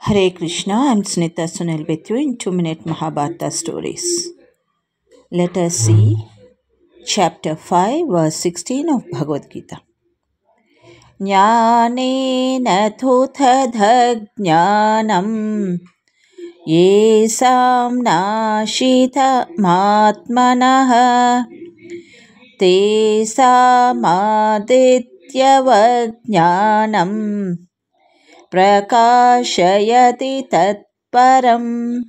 Hare Krishna, I'm Sunita Sunil with you in 2-minute Mahabharata stories. Let us see chapter 5, verse 16 of Bhagavad Gita. Jnanena thuthadhagnanam yesam nashita matmanah tesam adityavajnanam prakashayati tatparam.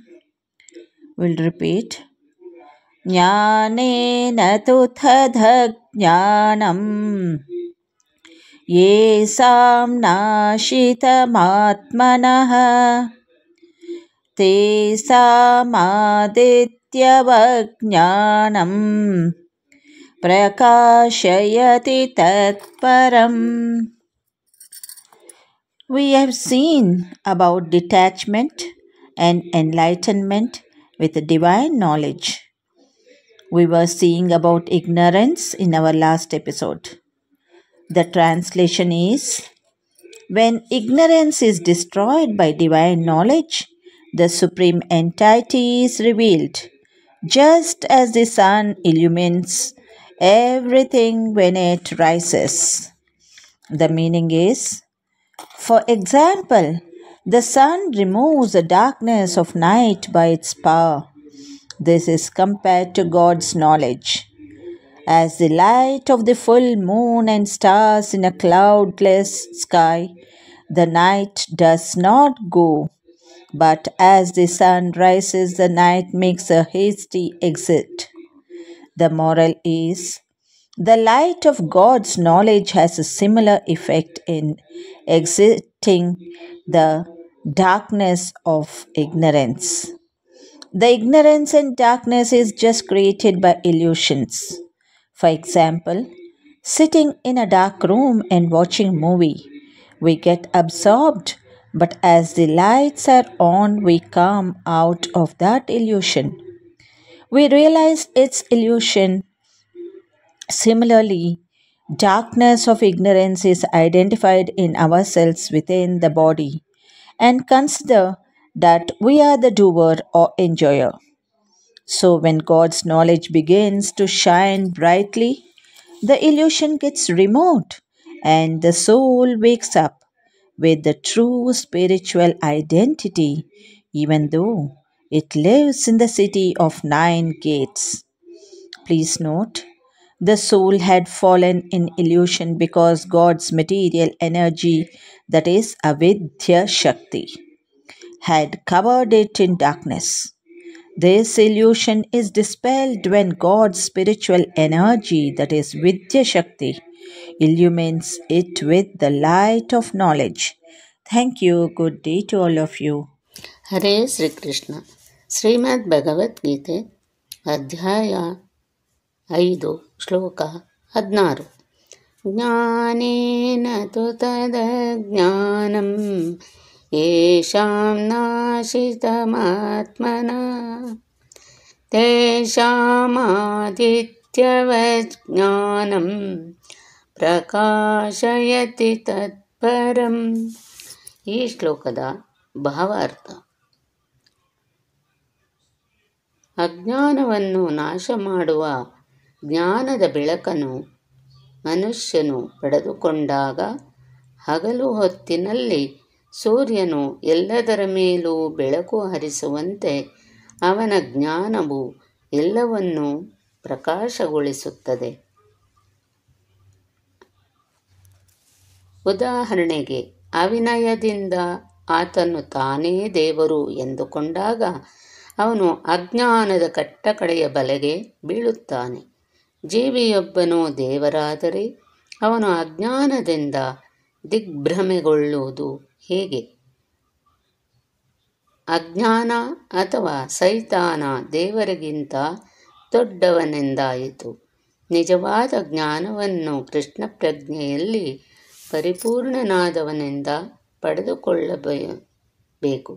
We'll repeat. Jnanena tu thadhagnanam yesam nashitamatmanah tesam adityavajnanam prakashayati tatparam. We have seen about detachment and enlightenment with divine knowledge. We were seeing about ignorance in our last episode. The translation is: when ignorance is destroyed by divine knowledge, the supreme entity is revealed, just as the sun illumines everything when it rises. The meaning is, for example, the sun removes the darkness of night by its power. This is compared to God's knowledge. As the light of the full moon and stars in a cloudless sky, the night does not go, but as the sun rises, the night makes a hasty exit. The moral is, the light of God's knowledge has a similar effect in exiting the darkness of ignorance. The ignorance and darkness is just created by illusions. For example, sitting in a dark room and watching movie, we get absorbed, but as the lights are on, we come out of that illusion. We realize its illusion. Similarly, darkness of ignorance is identified in ourselves within the body, and consider that we are the doer or enjoyer. So, when God's knowledge begins to shine brightly, the illusion gets removed and the soul wakes up with the true spiritual identity, even though it lives in the city of 9 gates. Please note, the soul had fallen in illusion because God's material energy, that is Avidya Shakti, had covered it in darkness. This illusion is dispelled when God's spiritual energy, that is Vidya Shakti, illumines it with the light of knowledge. Thank you. Good day to all of you. ಹರೇ ಶ್ರೀಕೃಷ್ಣ. ಶ್ರೀಮದ್ ಭಗವದ್ಗೀತೆ ಅಧ್ಯಾಯ 5 ಶ್ಲೋಕ 16. ಜ್ಞಾನೇನ ತು ತದಜ್ಞಾನಂ ಯೇಷಾಂ ನಾಶಿತಮಾತ್ಮನಃ ತೇಷಾಮಾದಿತ್ಯವಜ್ಞಾನಂ ಪ್ರಕಾಶಯತಿ ತತ್ಪರಂ. ಈ ಶ್ಲೋಕದ ಭಾವಾರ್ಥ: ಅಜ್ಞಾನವನ್ನು ನಾಶ ಮಾಡುವ ಜ್ಞಾನದ ಬೆಳಕನ್ನು ಮನುಷ್ಯನು ಪಡೆದುಕೊಂಡಾಗ ಹಗಲು ಹೊತ್ತಿನಲ್ಲಿ ಸೂರ್ಯನು ಎಲ್ಲದರ ಮೇಲೂ ಬೆಳಕು ಹರಿಸುವಂತೆ ಅವನ ಜ್ಞಾನವು ಎಲ್ಲವನ್ನೂ ಪ್ರಕಾಶಗೊಳಿಸುತ್ತದೆ. ಉದಾಹರಣೆಗೆ, ಅವಿನಯದಿಂದ ಆತನು ತಾನೇ ದೇವರು ಎಂದುಕೊಂಡಾಗ ಅವನು ಅಜ್ಞಾನದ ಕಟ್ಟಕಡೆಯ ಬಲೆಗೆ ಬೀಳುತ್ತಾನೆ. ಜೀವಿಯೊಬ್ಬನು ದೇವರಾದರೆ ಅವನು ಅಜ್ಞಾನದಿಂದ ದಿಗ್ಭ್ರಮೆಗೊಳ್ಳುವುದು ಹೇಗೆ? ಅಜ್ಞಾನ ಅಥವಾ ಸೈತಾನ ದೇವರಿಗಿಂತ ದೊಡ್ಡವನೆಂದಾಯಿತು. ನಿಜವಾದ ಜ್ಞಾನವನ್ನು ಕೃಷ್ಣ ಪ್ರಜ್ಞೆಯಲ್ಲಿ ಪರಿಪೂರ್ಣನಾದವನಿಂದ ಪಡೆದುಕೊಳ್ಳಬೇಕು.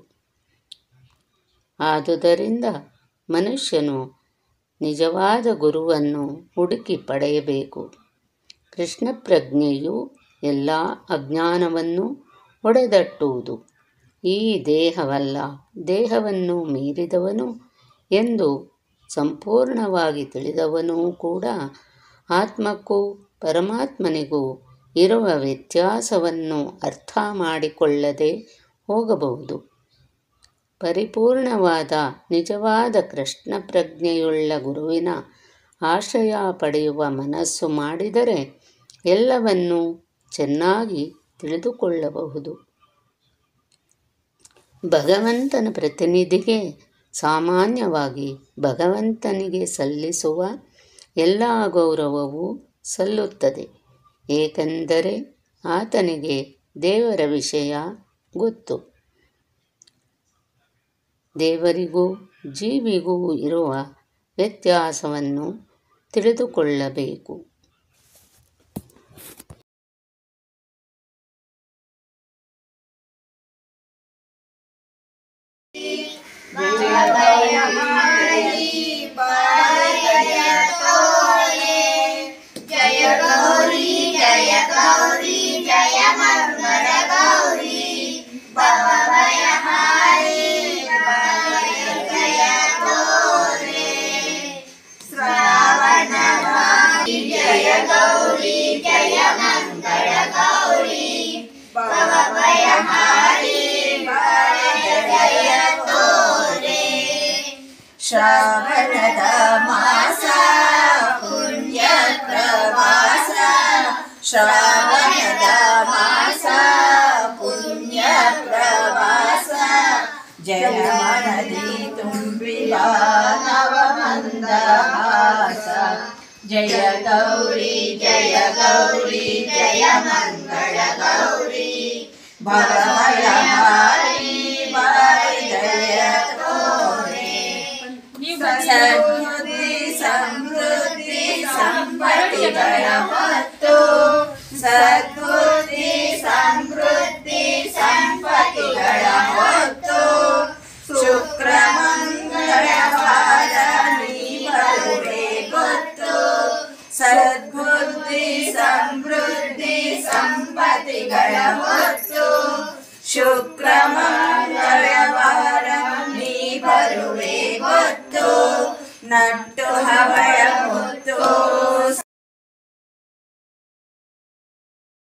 ಆದುದರಿಂದ ಮನುಷ್ಯನು ನಿಜವಾದ ಗುರುವನ್ನು ಹುಡುಕಿ ಪಡೆಯಬೇಕು. ಕೃಷ್ಣ ಪ್ರಜ್ಞೆಯು ಎಲ್ಲ ಅಜ್ಞಾನವನ್ನು ಹೊಡೆದಟ್ಟುವುದು. ಈ ದೇಹವಲ್ಲ, ದೇಹವನ್ನು ಮೀರಿದವನು ಎಂದು ಸಂಪೂರ್ಣವಾಗಿ ತಿಳಿದವನೂ ಕೂಡ ಆತ್ಮಕ್ಕೂ ಪರಮಾತ್ಮನಿಗೂ ಇರುವ ವ್ಯತ್ಯಾಸವನ್ನು ಅರ್ಥ ಮಾಡಿಕೊಳ್ಳದೆ ಹೋಗಬಹುದು. ಪರಿಪೂರ್ಣವಾದ ನಿಜವಾದ ಕೃಷ್ಣ ಪ್ರಜ್ಞೆಯುಳ್ಳ ಗುರುವಿನ ಆಶ್ರಯ ಪಡೆಯುವ ಮನಸ್ಸು ಮಾಡಿದರೆ ಎಲ್ಲವನ್ನೂ ಚೆನ್ನಾಗಿ ತಿಳಿದುಕೊಳ್ಳಬಹುದು. ಭಗವಂತನ ಪ್ರತಿನಿಧಿಗೆ ಸಾಮಾನ್ಯವಾಗಿ ಭಗವಂತನಿಗೆ ಸಲ್ಲಿಸುವ ಎಲ್ಲ ಗೌರವವೂ ಸಲ್ಲುತ್ತದೆ, ಏಕೆಂದರೆ ಆತನಿಗೆ ದೇವರ ವಿಷಯ ಗೊತ್ತು. ದೇವರಿಗೂ ಜೀವಿಗೂ ಇರುವ ವ್ಯತ್ಯಾಸವನ್ನು ತಿಳಿದುಕೊಳ್ಳಬೇಕು. ಶ್ರಾವಣದ ಮಾಸ ಪುಣ್ಯ ಪ್ರವಾಸ, ಶ್ರಾವಣದ ಮಾಸ ಪುಣ್ಯ ಪ್ರವಾಸ, ಜಲಮನದಿ ತುಂಬಿದ ನವಮಂದಹಾಸ. ಜಯ ಗೌರಿ ಜಯ ಗೌರಿ ಜಯ ಮಂಗಳ ಗೌರಿ, ಭವಭಯಹಾರಿ ಜಯ ತೋರೆ. ಸದ್ಬುದ್ಧಿ ಸಮೃದ್ಧಿ ಸಂಪತ್ತಿಗಳ ಮತ್ತು